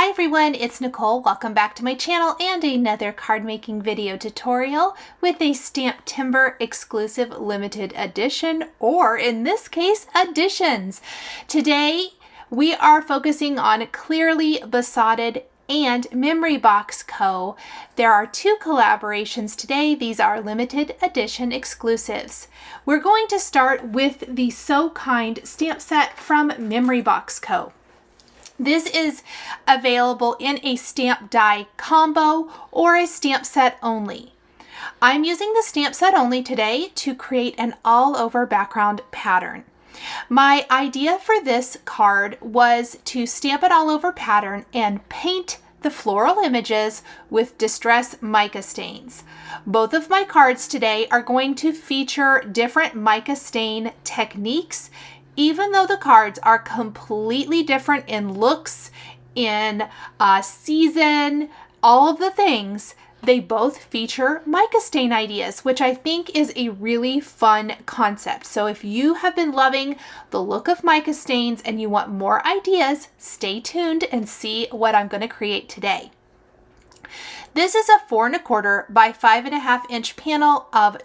Hi everyone, it's Nicole. Welcome back to my channel and another card making video tutorial with a STAMPtember exclusive limited edition, or in this case, editions. Today we are focusing on Clearly Besotted and Memory Box Co. There are two collaborations today. These are limited edition exclusives. We're going to start with the So Kind stamp set from Memory Box Co. This is available in a stamp die combo or a stamp set only. I'm using the stamp set only today to create an all-over background pattern. My idea for this card was to stamp an all-over pattern and paint the floral images with Distress mica stains. Both of my cards today are going to feature different mica stain techniques. Even though the cards are completely different in looks, in season, all of the things, they both feature mica stain ideas, which I think is a really fun concept. So if you have been loving the look of mica stains and you want more ideas, stay tuned and see what I'm going to create today. This is a 4 1/4 by 5.5 inch panel of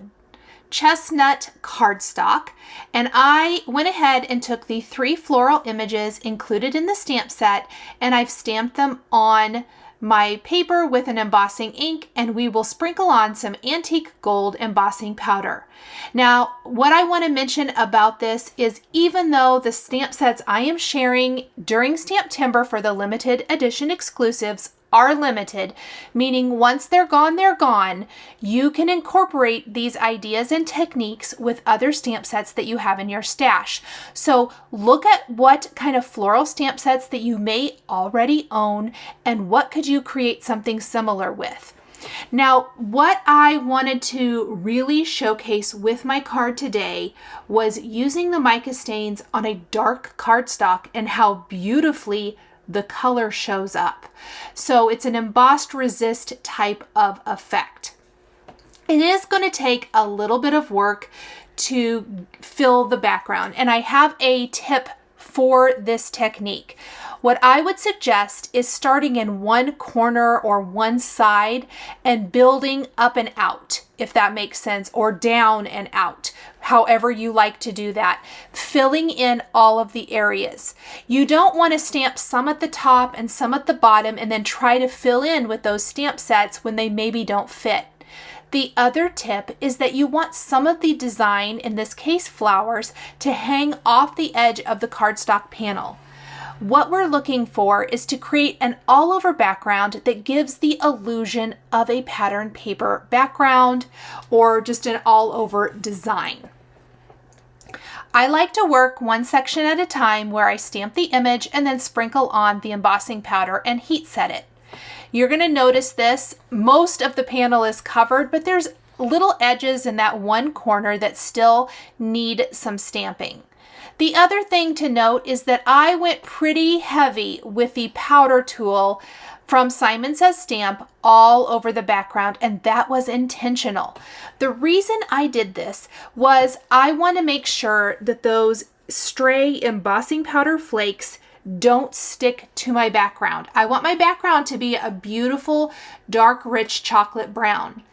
chestnut cardstock, and I went ahead and took the 3 floral images included in the stamp set and I've stamped them on my paper with an embossing ink, and we will sprinkle on some antique gold embossing powder. Now, what I want to mention about this is even though the stamp sets I am sharing during STAMPtember for the limited edition exclusives are limited, meaning once they're gone, you can incorporate these ideas and techniques with other stamp sets that you have in your stash. So look at what kind of floral stamp sets that you may already own and what could you create something similar with. Now, what I wanted to really showcase with my card today was using the mica stains on a dark cardstock and how beautifully the color shows up. So it's an embossed resist type of effect. It is going to take a little bit of work to fill the background, and I have a tip for this technique. What I would suggest is starting in one corner or one side and building up and out, if that makes sense, or down and out, however you like to do that, filling in all of the areas. You don't want to stamp some at the top and some at the bottom and then try to fill in with those stamp sets when they maybe don't fit. The other tip is that you want some of the design, in this case flowers, to hang off the edge of the cardstock panel. What we're looking for is to create an all-over background that gives the illusion of a pattern paper background or just an all-over design. I like to work one section at a time where I stamp the image and then sprinkle on the embossing powder and heat set it. You're going to notice this. Most of the panel is covered, but there's little edges in that one corner that still need some stamping. The other thing to note is that I went pretty heavy with the powder tool from Simon Says Stamp all over the background, and that was intentional. The reason I did this was I want to make sure that those stray embossing powder flakes don't stick to my background. I want my background to be a beautiful, dark, rich chocolate brown.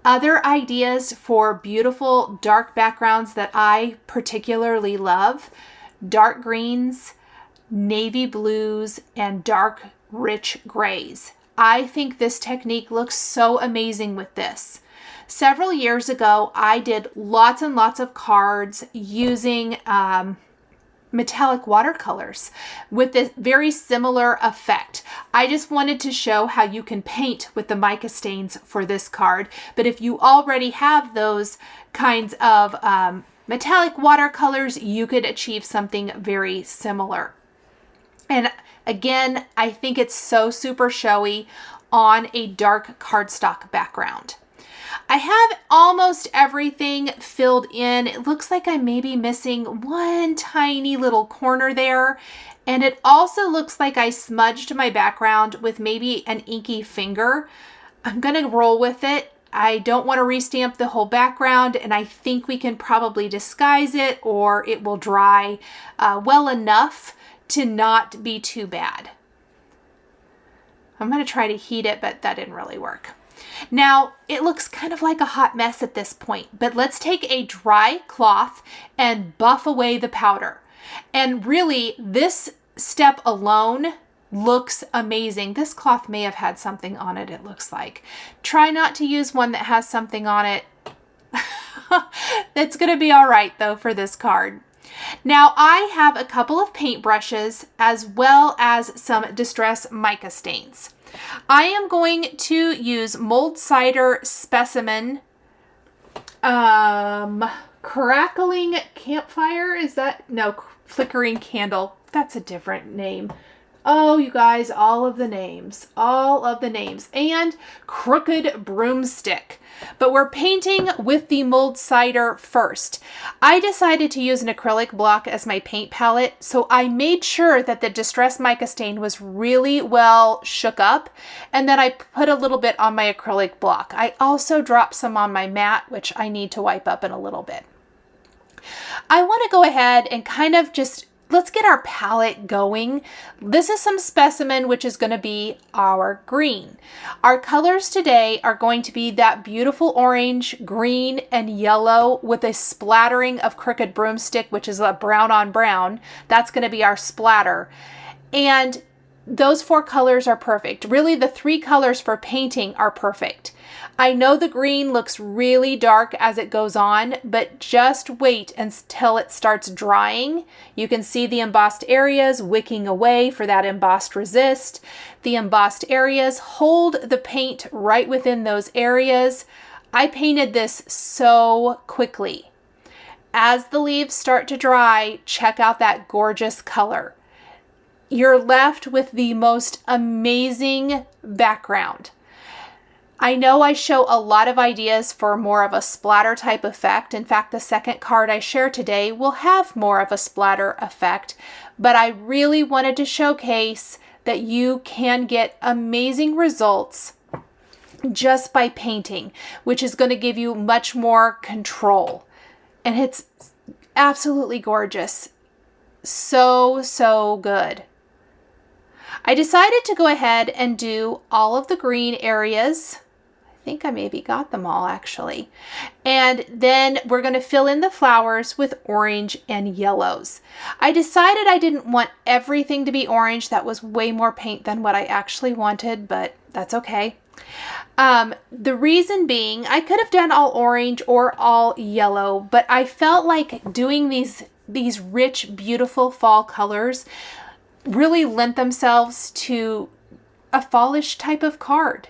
Other ideas for beautiful dark backgrounds that I particularly love: dark greens, navy blues, and dark rich grays. I think this technique looks so amazing with this. Several years ago, I did lots and lots of cards using metallic watercolors with this very similar effect. I just wanted to show how you can paint with the mica stains for this card, but if you already have those kinds of metallic watercolors, you could achieve something very similar. And again, I think it's so super showy on a dark cardstock background. I have almost everything filled in. It looks like I may be missing one tiny little corner there. And it also looks like I smudged my background with maybe an inky finger. I'm going to roll with it. I don't want to restamp the whole background, and I think we can probably disguise it or it will dry well enough to not be too bad. I'm going to try to heat it, but that didn't really work. Now, it looks kind of like a hot mess at this point, but let's take a dry cloth and buff away the powder. And really, this step alone looks amazing. This cloth may have had something on it, it looks like. Try not to use one that has something on it. It's going to be all right, though, for this card. Now, I have a couple of paint brushes as well as some Distress Mica stains. I am going to use Mulled Cider Specimen Crackling Campfire. Is that? No, Flickering Candle. That's a different name. Oh, you guys, all of the names, and Crooked Broomstick. But we're painting with the Mulled Cider first. I decided to use an acrylic block as my paint palette, so I made sure that the Distress Mica stain was really well shook up, and then I put a little bit on my acrylic block. I also dropped some on my mat, which I need to wipe up in a little bit. I want to go ahead and kind of just let's get our palette going. This is some Specimen, which is going to be our green. Our colors today are going to be that beautiful orange, green, and yellow with a splattering of Crooked Broomstick, which is a brown on brown. That's going to be our splatter. And those 4 colors are perfect. Really, the 3 colors for painting are perfect. I know the green looks really dark as it goes on, but just wait until it starts drying. You can see the embossed areas wicking away for that embossed resist. The embossed areas hold the paint right within those areas. I painted this so quickly. As the leaves start to dry, check out that gorgeous color. You're left with the most amazing background. I know I show a lot of ideas for more of a splatter type effect. In fact, the second card I share today will have more of a splatter effect, but I really wanted to showcase that you can get amazing results just by painting, which is going to give you much more control. And it's absolutely gorgeous. So, so good. I decided to go ahead and do all of the green areas. I think I maybe got them all actually. And then we're going to fill in the flowers with orange and yellows. I decided I didn't want everything to be orange. That was way more paint than what I actually wanted, but that's okay. The reason being, I could have done all orange or all yellow, but I felt like doing these rich, beautiful fall colors really lent themselves to a fallish type of card.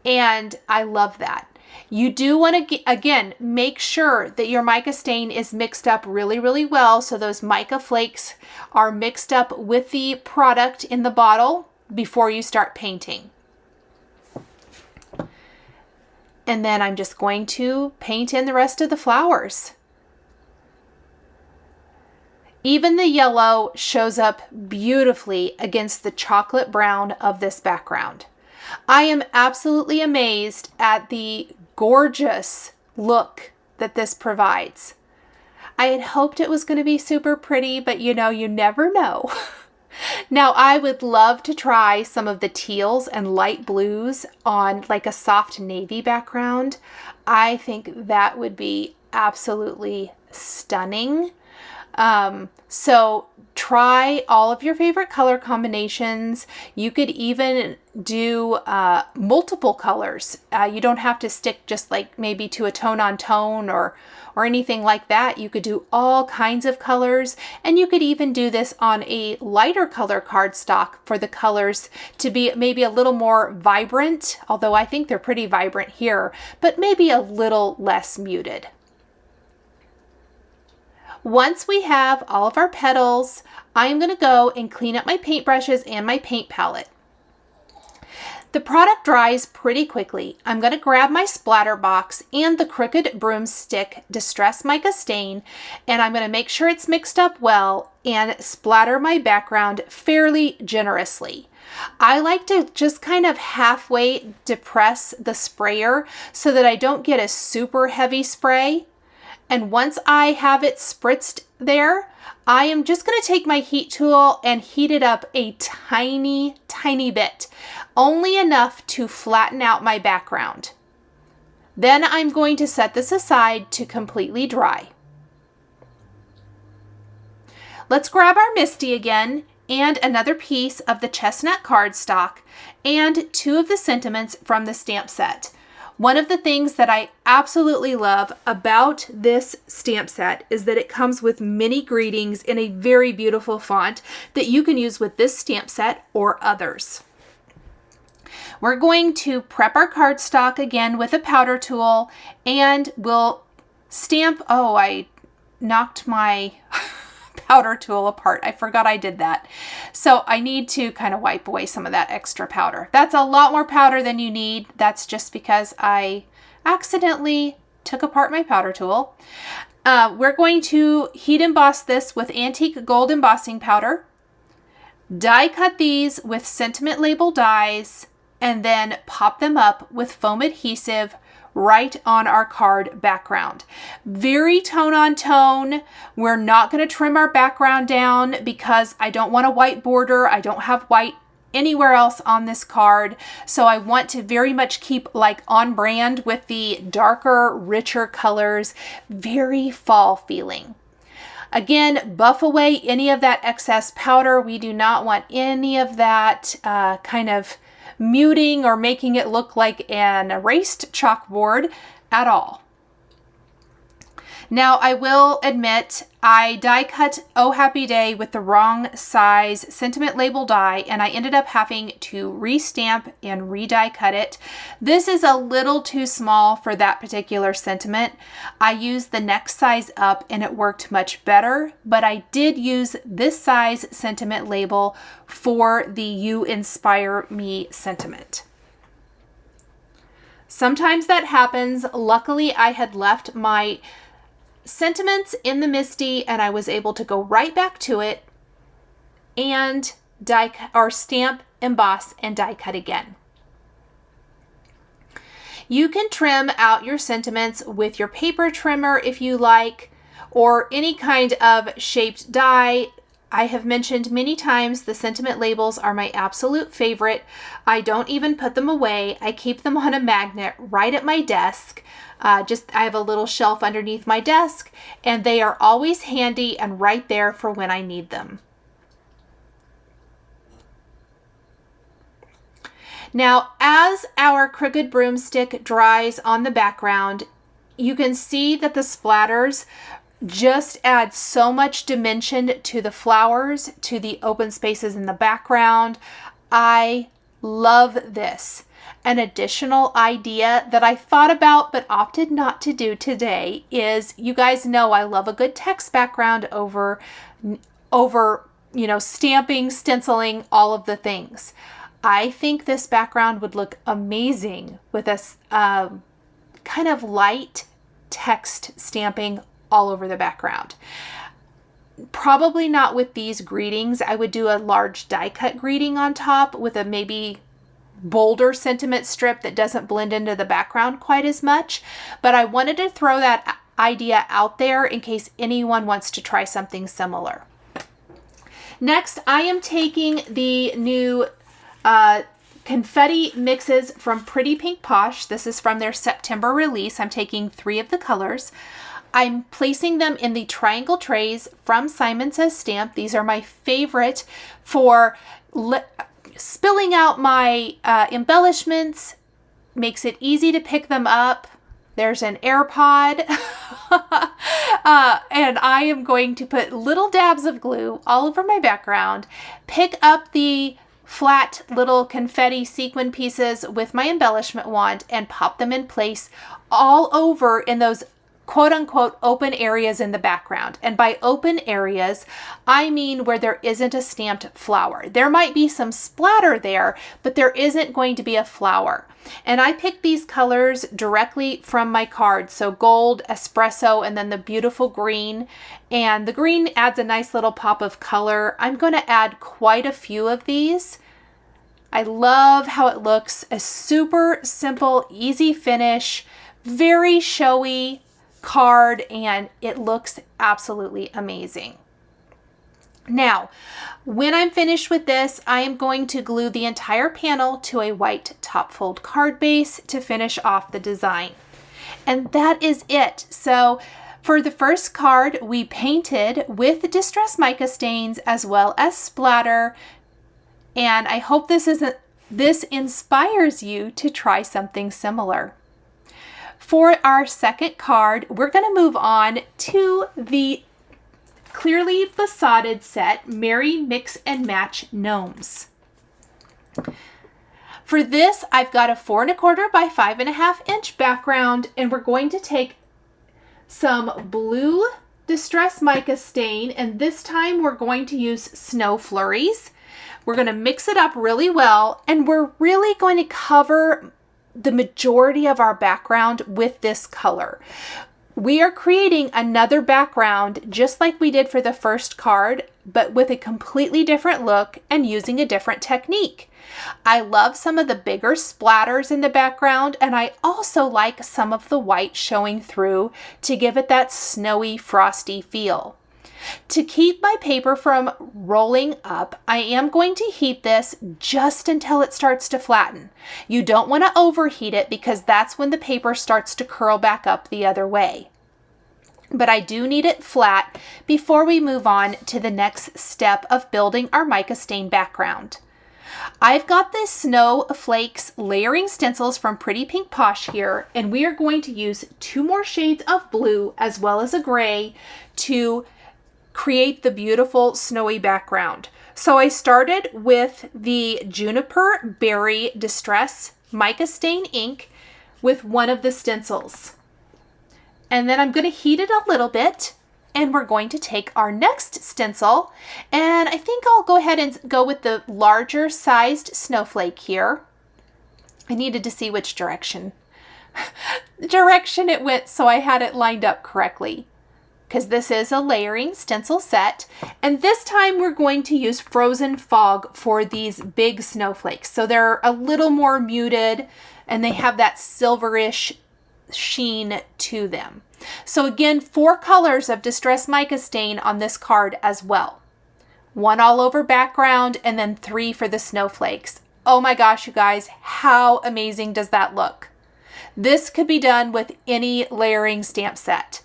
And I love that. You do want to, again, make sure that your mica stain is mixed up really, really well. So those mica flakes are mixed up with the product in the bottle before you start painting. And then I'm just going to paint in the rest of the flowers. Even the yellow shows up beautifully against the chocolate brown of this background. I am absolutely amazed at the gorgeous look that this provides. I had hoped it was going to be super pretty, but you know, you never know. Now, I would love to try some of the teals and light blues on like a soft navy background. I think that would be absolutely stunning. So try all of your favorite color combinations. You could even do multiple colors. You don't have to stick just like maybe to a tone on tone or anything like that. You could do all kinds of colors, and you could even do this on a lighter color cardstock for the colors to be maybe a little more vibrant, although I think they're pretty vibrant here, but maybe a little less muted. Once we have all of our petals, I'm going to go and clean up my paintbrushes and my paint palette. The product dries pretty quickly. I'm going to grab my splatter box and the Crooked Broomstick Distress Mica stain, and I'm going to make sure it's mixed up well and splatter my background fairly generously. I like to just kind of halfway depress the sprayer so that I don't get a super heavy spray. And once I have it spritzed there, I am just going to take my heat tool and heat it up a tiny, tiny bit, only enough to flatten out my background. Then I'm going to set this aside to completely dry. Let's grab our Misty again and another piece of the chestnut cardstock and 2 of the sentiments from the stamp set. One of the things that I absolutely love about this stamp set is that it comes with mini greetings in a very beautiful font that you can use with this stamp set or others. We're going to prep our cardstock again with a powder tool, and we'll stamp. Oh, I knocked my powder tool apart. I forgot I did that. So I need to kind of wipe away some of that extra powder. That's a lot more powder than you need. That's just because I accidentally took apart my powder tool. We're going to heat emboss this with antique gold embossing powder. Die cut these with sentiment label dies, and then pop them up with foam adhesive right on our card background. Very tone on tone. We're not going to trim our background down because I don't want a white border. I don't have white anywhere else on this card. So I want to very much keep like on brand with the darker, richer colors, very fall feeling. Again, buff away any of that excess powder. We do not want any of that kind of muting or making it look like an erased chalkboard at all. Now, I will admit I die cut Oh Happy Day with the wrong size sentiment label die, and I ended up having to restamp and re-die cut it. This is a little too small for that particular sentiment. I used the next size up and it worked much better, but I did use this size sentiment label for the You Inspire Me sentiment. Sometimes that happens. Luckily, I had left my sentiments in the Misty and I was able to go right back to it and die cut, or stamp, emboss, and die cut again. You can trim out your sentiments with your paper trimmer if you like, or any kind of shaped die. I have mentioned many times the sentiment labels are my absolute favorite. I don't even put them away. I keep them on a magnet right at my desk. I have a little shelf underneath my desk, and they are always handy and right there for when I need them. Now, as our crooked broomstick dries on the background, you can see that the splatters just add so much dimension to the flowers, to the open spaces in the background. I love this. An additional idea that I thought about but opted not to do today is, you guys know I love a good text background over stamping, stenciling, all of the things. I think this background would look amazing with a kind of light text stamping all over the background. Probably not with these greetings. I would do a large die cut greeting on top with a maybe bolder sentiment strip that doesn't blend into the background quite as much, but I wanted to throw that idea out there in case anyone wants to try something similar. Next, I am taking the new confetti mixes from Pretty Pink Posh. This is from their September release. I'm taking 3 of the colors. I'm placing them in the triangle trays from Simon Says Stamp. These are my favorite for spilling out my embellishments. Makes it easy to pick them up. There's an AirPod. And I am going to put little dabs of glue all over my background, pick up the flat little confetti sequin pieces with my embellishment wand and pop them in place all over in those quote-unquote open areas in the background. And by open areas, I mean where there isn't a stamped flower. There might be some splatter there, but there isn't going to be a flower. And I picked these colors directly from my card. So gold, espresso, and then the beautiful green. And the green adds a nice little pop of color. I'm going to add quite a few of these. I love how it looks. A super simple, easy finish, very showy, card, and it looks absolutely amazing. Now, when I'm finished with this, I am going to glue the entire panel to a white top fold card base to finish off the design. And that is it. So for the first card, we painted with distress mica stains as well as splatter. And I hope this inspires you to try something similar. For our second card, we're going to move on to the Clearly Besotted set, Merry Mix and Match Gnomes. For this, I've got a 4 1/4 by 5 1/2 inch background, and we're going to take some blue distress mica stain, and this time we're going to use Snow Flurries. We're going to mix it up really well, and we're really going to cover the majority of our background with this color. We are creating another background just like we did for the first card, but with a completely different look and using a different technique. I love some of the bigger splatters in the background, and I also like some of the white showing through to give it that snowy, frosty feel. To keep my paper from rolling up, I am going to heat this just until it starts to flatten. You don't want to overheat it because that's when the paper starts to curl back up the other way. But I do need it flat before we move on to the next step of building our mica stain background. I've got this Snowflakes layering stencils from Pretty Pink Posh here, and we are going to use 2 more shades of blue as well as a gray to create the beautiful snowy background. So I started with the Juniper Berry Distress Mica Stain ink with one of the stencils. And then I'm going to heat it a little bit, and we're going to take our next stencil, and I think I'll go ahead and go with the larger sized snowflake here. I needed to see which direction it went so I had it lined up correctly, because this is a layering stencil set, and this time we're going to use Frozen Fog for these big snowflakes. So they're a little more muted and they have that silverish sheen to them. So again, 4 colors of Distress Mica Stain on this card as well. 1 all over background and then 3 for the snowflakes. Oh my gosh, you guys, how amazing does that look? This could be done with any layering stamp set.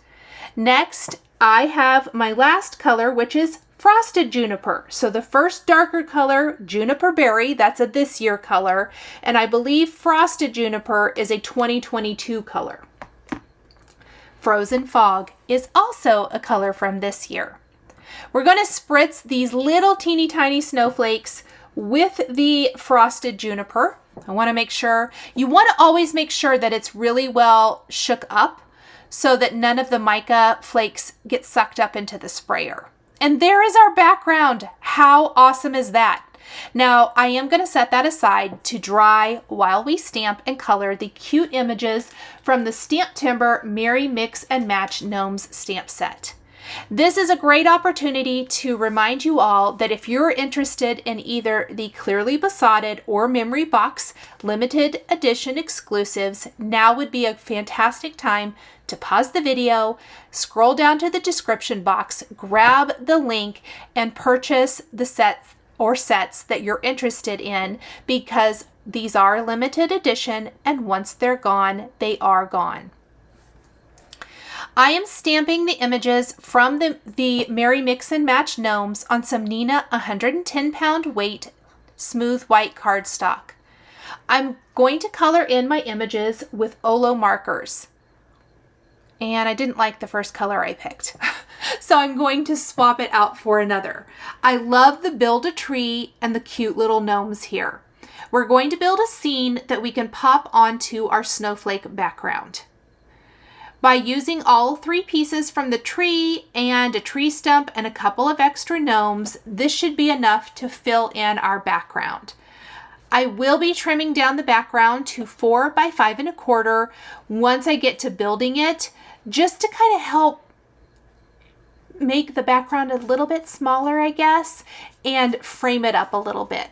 Next, I have my last color, which is Frosted Juniper. So the first darker color, Juniper Berry, that's a this year color, and I believe Frosted Juniper is a 2022 color. Frozen Fog is also a color from this year. We're going to spritz these little teeny tiny snowflakes with the Frosted Juniper. I want to make sure, you want to always make sure that it's really well shook up so that none of the mica flakes get sucked up into the sprayer. And there is our background. How awesome is that? Now, I am going to set that aside to dry while we stamp and color the cute images from the STAMPtember Merry Mix and Match Gnomes stamp set. This is a great opportunity to remind you all that if you're interested in either the Clearly Besotted or Memory Box limited edition exclusives, now would be a fantastic time to pause the video, scroll down to the description box, grab the link, and purchase the sets that you're interested in, because these are limited edition, and once they're gone, they are gone. I am stamping the images from the Merry Mix and Match Gnomes on some Neenah 110-pound weight smooth white cardstock. I'm going to color in my images with Olo markers. And I didn't like the first color I picked. So I'm going to swap it out for another. I love the build a tree and the cute little gnomes here. We're going to build a scene that we can pop onto our snowflake background. By using all 3 pieces from the tree and a tree stump and a couple of extra gnomes, this should be enough to fill in our background. I will be trimming down the background to 4 by 5 1/4 once I get to building it, just to kind of help make the background a little bit smaller, I guess, and frame it up a little bit.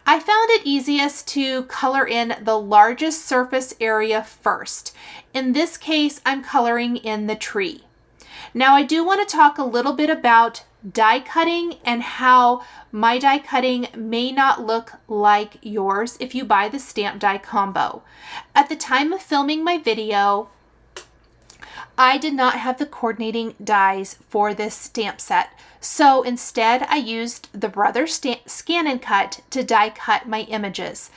I found it easiest to color in the largest surface area first. In this case, I'm coloring in the tree. Now I do want to talk a little bit about die cutting and how my die cutting may not look like yours if you buy the stamp die combo. At the time of filming my video, I did not have the coordinating dies for this stamp set. So instead I used the Brother Scan and Cut to die cut my images.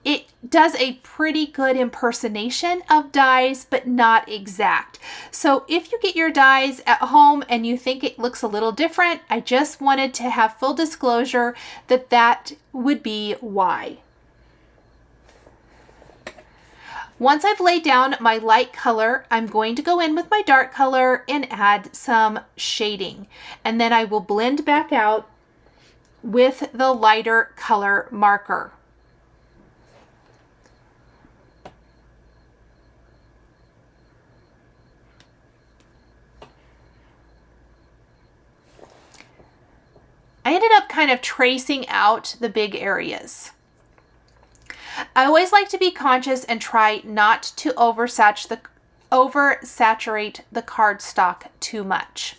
It does a pretty good impersonation of dies, but not exact. So if you get your dies at home and you think it looks a little different, I just wanted to have full disclosure that that would be why. Once I've laid down my light color, I'm going to go in with my dark color and add some shading. And then I will blend back out with the lighter color marker. I ended up kind of tracing out the big areas. I always like to be conscious and try not to oversaturate the cardstock too much.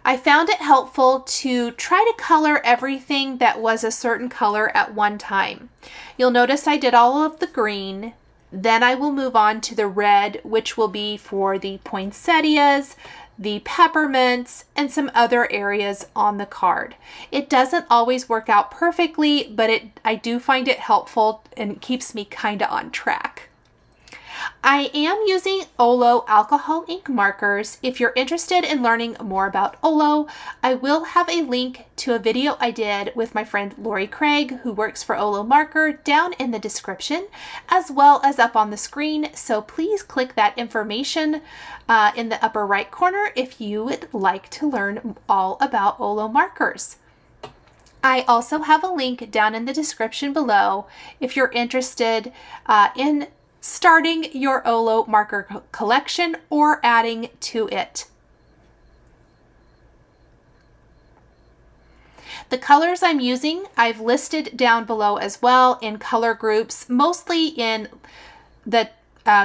I found it helpful to try to color everything that was a certain color at one time. You'll notice I did all of the green, then I will move on to the red, which will be for the poinsettias, the peppermints, and some other areas on the card. It doesn't always work out perfectly, but I do find it helpful and it keeps me kind of on track. I am using Olo alcohol ink markers. If you're interested in learning more about Olo, I will have a link to a video I did with my friend Lori Craig, who works for Olo Marker, down in the description, as well as up on the screen. So please click that information in the upper right corner if you would like to learn all about Olo markers. I also have a link down in the description below if you're interested in starting your Olo marker collection or adding to it. The colors I'm using, I've listed down below as well in color groups, mostly in the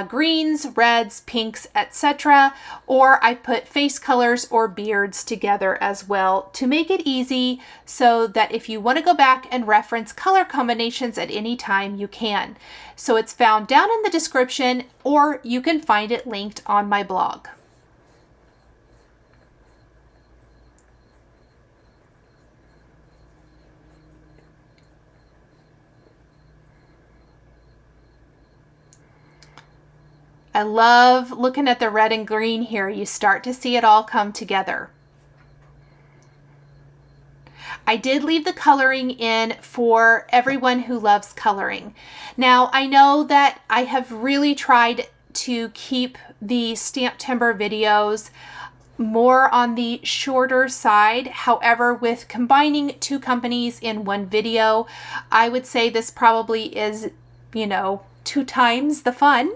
greens, reds, pinks, etc. Or I put face colors or beards together as well to make it easy so that if you want to go back and reference color combinations at any time, you can. So it's found down in the description, or you can find it linked on my blog. I love looking at the red and green here. You start to see it all come together. I did leave the coloring in for everyone who loves coloring. Now, I know that I have really tried to keep the STAMPtember videos more on the shorter side. However, with combining two companies in one video, I would say this probably is, 2 times the fun,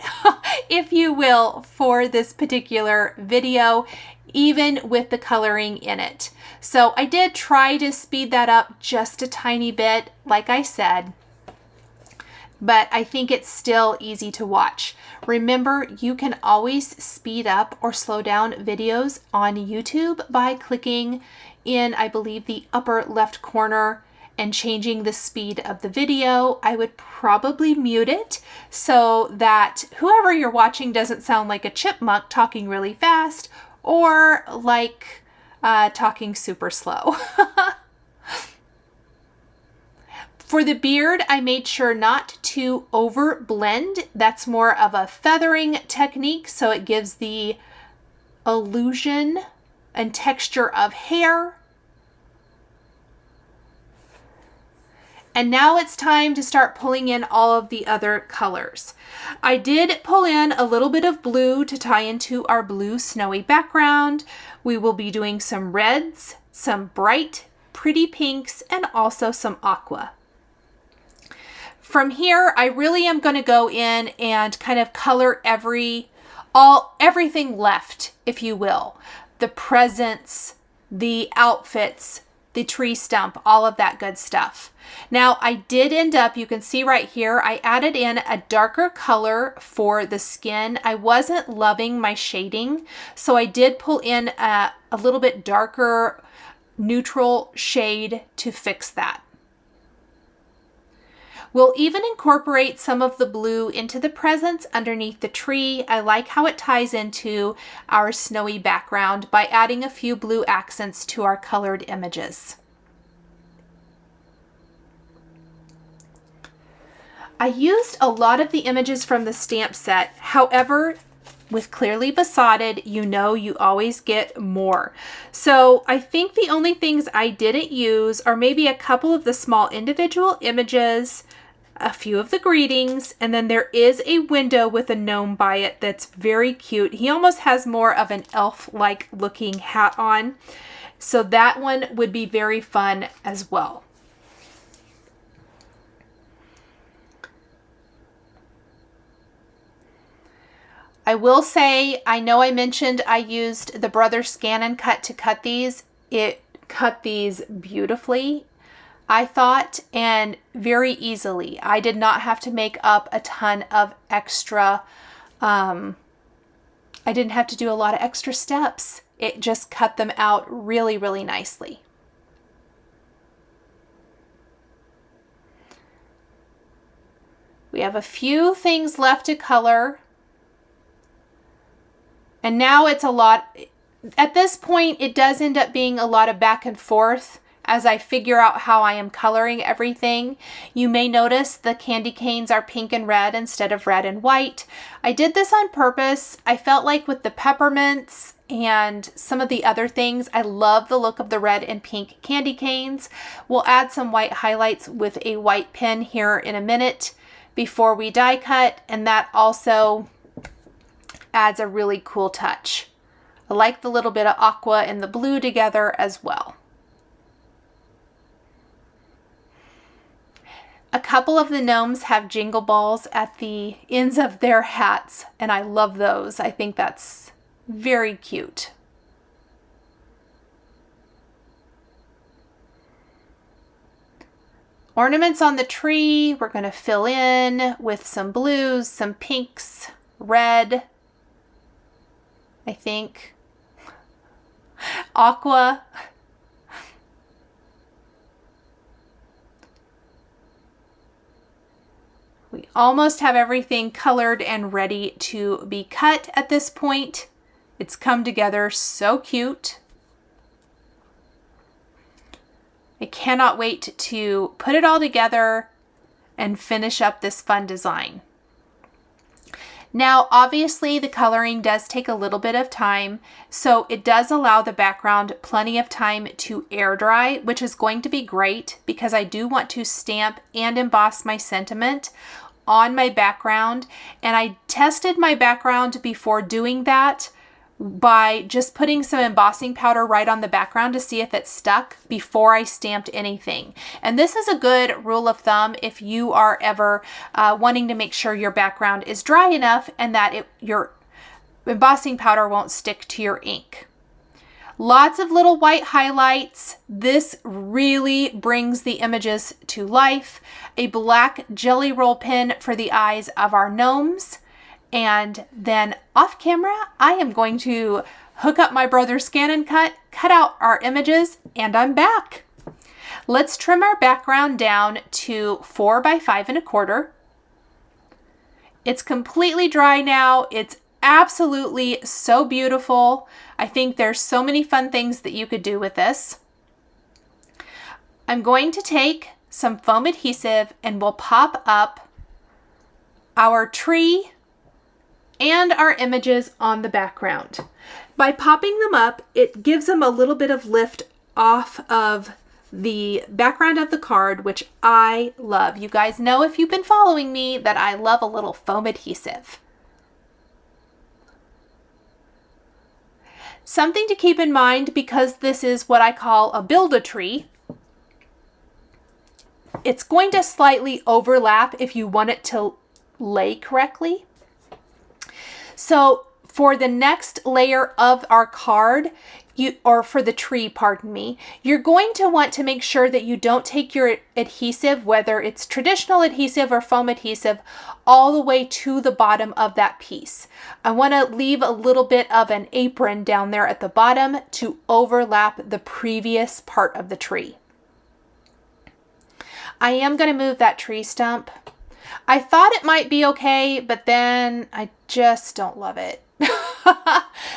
if you will, for this particular video, even with the coloring in it. So I did try to speed that up just a tiny bit, like I said, but I think it's still easy to watch. Remember, you can always speed up or slow down videos on YouTube by clicking in, I believe, the upper left corner and changing the speed of the video. I would probably mute it so that whoever you're watching doesn't sound like a chipmunk talking really fast or like talking super slow. For the beard, I made sure not to over blend. That's more of a feathering technique, so it gives the illusion and texture of hair. And now it's time to start pulling in all of the other colors. I did pull in a little bit of blue to tie into our blue snowy background. We will be doing some reds, some bright, pretty pinks, and also some aqua. From here, I really am going to go in and kind of color everything left, if you will. The presents, the outfits, the tree stump, all of that good stuff. Now I did end up, you can see right here, I added in a darker color for the skin. I wasn't loving my shading, so I did pull in a little bit darker neutral shade to fix that. We'll even incorporate some of the blue into the presents underneath the tree. I like how it ties into our snowy background by adding a few blue accents to our colored images. I used a lot of the images from the stamp set. However, with Clearly Besotted, you know you always get more. So I think the only things I didn't use are maybe a couple of the small individual images, a few of the greetings, and then there is a window with a gnome by it that's very cute. He almost has more of an elf-like looking hat on. So that one would be very fun as well. I will say, I know I mentioned I used the Brother Scan and Cut to cut these. It cut these beautifully, I thought, and very easily. I did not have to make up a ton of extra, I didn't have to do a lot of extra steps. It just cut them out really, really nicely. We have a few things left to color. And now it's a lot, at this point, it does end up being a lot of back and forth as I figure out how I am coloring everything. You may notice the candy canes are pink and red instead of red and white. I did this on purpose. I felt like with the peppermints and some of the other things, I love the look of the red and pink candy canes. We'll add some white highlights with a white pen here in a minute before we die cut, and that also adds a really cool touch. I like the little bit of aqua and the blue together as well. A couple of the gnomes have jingle balls at the ends of their hats, and I love those. I think that's very cute. Ornaments on the tree, we're going to fill in with some blues, some pinks, red, I think, aqua. We almost have everything colored and ready to be cut at this point. It's come together so cute. I cannot wait to put it all together and finish up this fun design. Now, obviously the coloring does take a little bit of time, so it does allow the background plenty of time to air dry, which is going to be great because I do want to stamp and emboss my sentiment on my background. And I tested my background before doing that by just putting some embossing powder right on the background to see if it stuck before I stamped anything. And this is a good rule of thumb if you are ever wanting to make sure your background is dry enough and that your embossing powder won't stick to your ink. Lots of little white highlights. This really brings the images to life. A black jelly roll pen for the eyes of our gnomes. And then off camera, I am going to hook up my Brother Scan and Cut, cut out our images, and I'm back. Let's trim our background down to 4 by 5 1/4. It's completely dry now. It's absolutely so beautiful. I think there's so many fun things that you could do with this. I'm going to take some foam adhesive and we'll pop up our tree and our images on the background. By popping them up, it gives them a little bit of lift off of the background of the card, which I love. You guys know, if you've been following me, that I love a little foam adhesive. Something to keep in mind, because this is what I call a build-a-tree, it's going to slightly overlap if you want it to lay correctly. So for the next layer of our card, or for the tree, pardon me, you're going to want to make sure that you don't take your adhesive, whether it's traditional adhesive or foam adhesive, all the way to the bottom of that piece. I want to leave a little bit of an apron down there at the bottom to overlap the previous part of the tree. I am going to move that tree stump. I thought it might be okay, but then I just don't love it.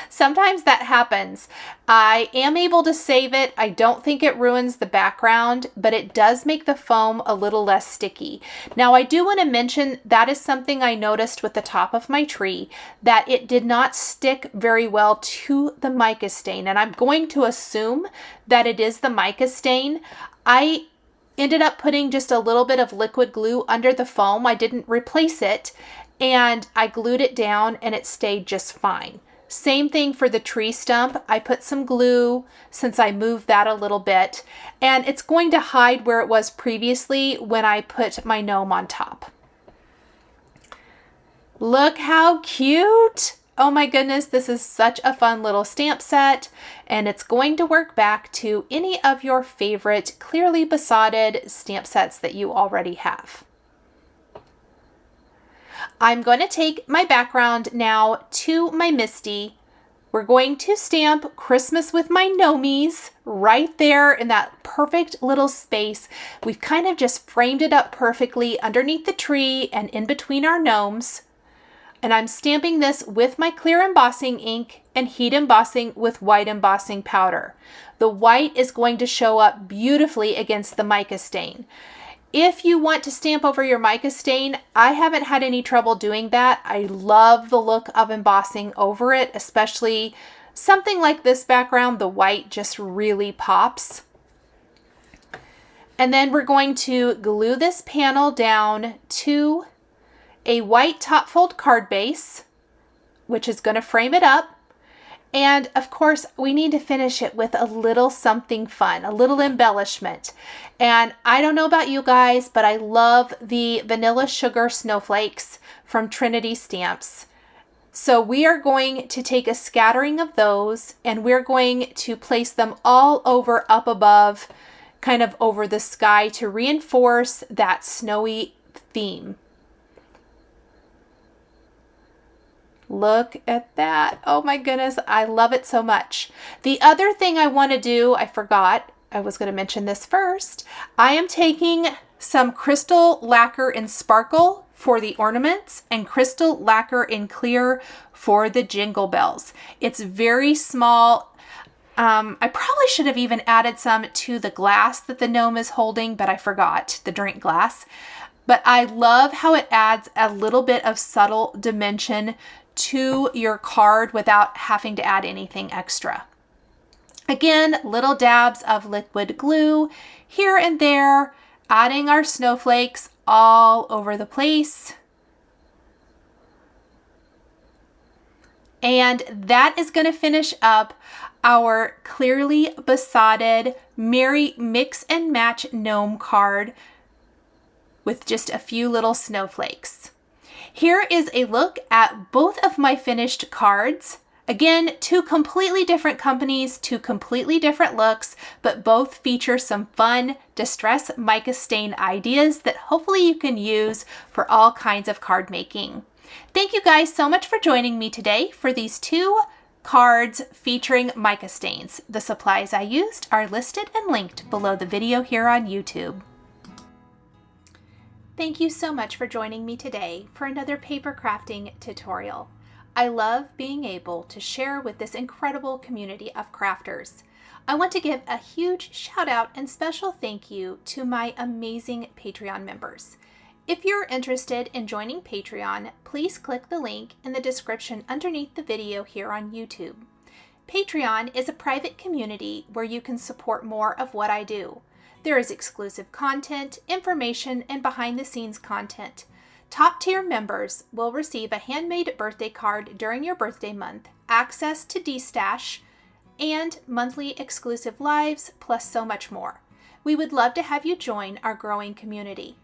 Sometimes that happens. I am able to save it. I don't think it ruins the background, but it does make the foam a little less sticky. Now, I do want to mention that is something I noticed with the top of my tree, that it did not stick very well to the mica stain, and I'm going to assume that it is the mica stain. I ended up putting just a little bit of liquid glue under the foam. I didn't replace it, and I glued it down and it stayed just fine. Same thing for the tree stump. I put some glue since I moved that a little bit, and it's going to hide where it was previously when I put my gnome on top. Look how cute! Oh my goodness, this is such a fun little stamp set, and it's going to work back to any of your favorite clearly besotted stamp sets that you already have. I'm going to take my background now to my Misty. We're going to stamp Christmas with my gnomies right there in that perfect little space. We've kind of just framed it up perfectly underneath the tree and in between our gnomes. And I'm stamping this with my clear embossing ink and heat embossing with white embossing powder. The white is going to show up beautifully against the mica stain. If you want to stamp over your mica stain, I haven't had any trouble doing that. I love the look of embossing over it, especially something like this background. The white just really pops. And then we're going to glue this panel down to a white top fold card base, which is going to frame it up. And of course, we need to finish it with a little something fun, a little embellishment. And I don't know about you guys, but I love the vanilla sugar snowflakes from Trinity Stamps. So we are going to take a scattering of those and we're going to place them all over up above, kind of over the sky to reinforce that snowy theme. Look at that. Oh my goodness, I love it so much. The other thing I want to do, I forgot, I was going to mention this first. I am taking some crystal lacquer in sparkle for the ornaments and crystal lacquer in clear for the jingle bells. It's very small. I probably should have even added some to the glass that the gnome is holding, but I forgot, the drink glass. But I love how it adds a little bit of subtle dimension to your card without having to add anything extra. Again, little dabs of liquid glue here and there, adding our snowflakes all over the place. And that is going to finish up our clearly besotted Merry Mix and Match gnome card with just a few little snowflakes. Here is a look at both of my finished cards. Again, two completely different companies, two completely different looks, but both feature some fun distress mica stain ideas that hopefully you can use for all kinds of card making. Thank you guys so much for joining me today for these two cards featuring mica stains. The supplies I used are listed and linked below the video here on YouTube. Thank you so much for joining me today for another paper crafting tutorial. I love being able to share with this incredible community of crafters. I want to give a huge shout out and special thank you to my amazing Patreon members. If you're interested in joining Patreon, please click the link in the description underneath the video here on YouTube. Patreon is a private community where you can support more of what I do. There is exclusive content, information, and behind-the-scenes content. Top-tier members will receive a handmade birthday card during your birthday month, access to D-Stash, and monthly exclusive lives, plus so much more. We would love to have you join our growing community.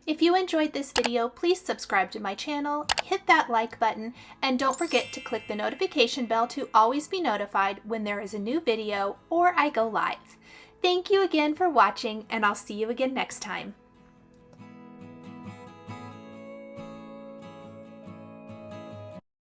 If you enjoyed this video, please subscribe to my channel, hit that like button, and don't forget to click the notification bell to always be notified when there is a new video or I go live. Thank you again for watching, and I'll see you again next time.